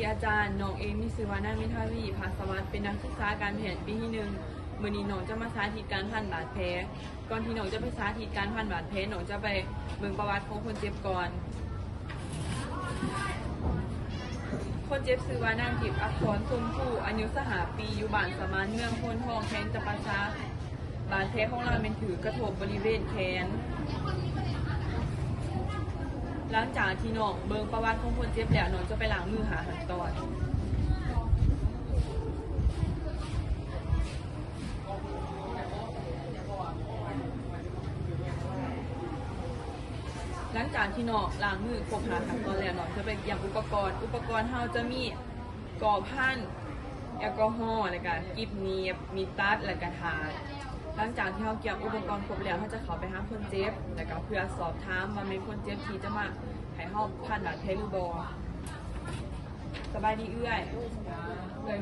ดีอาจารย์น้องเอมีชื่อว่านามิทาวีภาสวัสดิ์เป็นนักศึกษาการแพทย์ปีที่1มื้อนี้น้องจะมาสาธิตการพันบาดแผลก่อนที่น้องจะไปสาธิตการพันบาดแผลน้องจะไปเบิ่งประวัติของคนเจ็บก่อนคนเจ็บชื่อว่านางทิพย์อักษรชมพู่อายุ25 ปีอยู่บ้านสมานเมืองโพนทองแขวงจำปาสักบาดแผลของเราเป็นถือกระทบบริเวณแขนหลังจากที่น้องเบิ่งประวัติของคนเจ็บแล้วน้องจะไปล้างมือหาขั้นตอนหลังจากที่น้องล้างมือครบหาขั้นตอนแล้วน้องจะไปเตรียมอุปกรณ์เราจะมีกอพันแอลกอฮอล์แล้วก็กิ๊บเนียบมีตัดแล้วก็ถาดหลังจากที่เราเตรียมอุปกรณ์ครบแล้วเราจะเข้าไปหาคนเจ็บแล้วก็เพื่อสอบถามว่ามีคนเจ็บที่จะมาให้เราพันบาดแผลหรือบ่สบายดีเอื้อย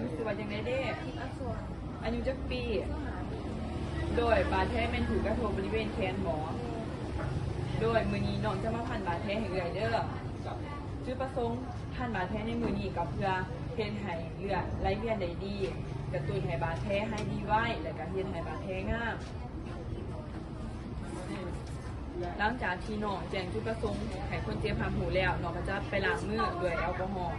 รู้สึกว่าจังได๋เด้อายุจักปีโดยบาดแผลเป็นถือกระทบบริเวณแขนหมอโดยมื้อนี้น้องจะมาพันบาดแผลให้เอื้อยเด้อจุดประสงค์พันบาดแผลในมื้อนี้ก็เพื่อเฮ็ดให้เลือดไหลเวียนได้ดีกระตุ้นให้บาดแผลให้ดีไว้แล้วก็เฮ็ดให้บาดแผลงามหลังจากที่น้องแจ้งจุดประสงค์ให้คนเจ็บหามหูแล้วน้องก็จะไปล้างมือด้วยแอลกอฮอล์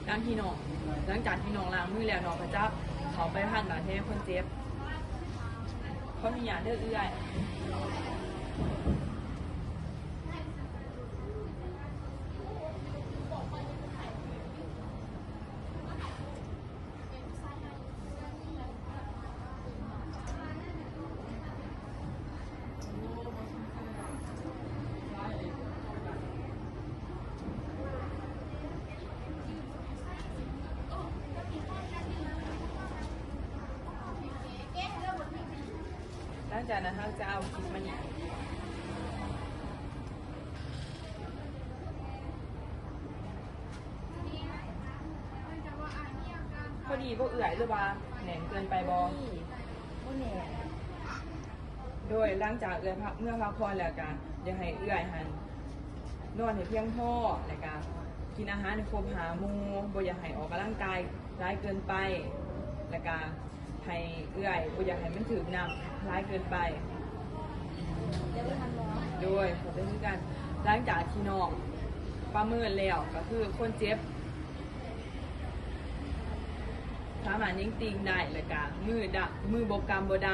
หลังจากที่น้องล้างมือแล้วน้องก็จะเข้าไปพันบาดแผลคนเจ็บขออนุญาตเด้อเอื้อยหลังจากนั้นเราจะเอากิ๊บมานี่พอดีบ่เอื่อยหรือว่าแหน่งเกินไปบ่โดยหลังจากเมื่อพักผ่อนแล้วกันอย่าให้เอื่อยหันนอนให้เพียงพอแล้วก็กินอาหารให้ครบ5 หมู่บ่อยากให้ออกกำลังกายร้ายเกินไปแล้วก็ให้เอื่อยบ่อยากให้มันถึกน้ำร้ายเกินไปโดยผมเป็นคือกันหลังจากที่น้องประเมินแล้วก็คือคนเจ็บสามารถนิ่งติงได้แล้วก็มือบกำบด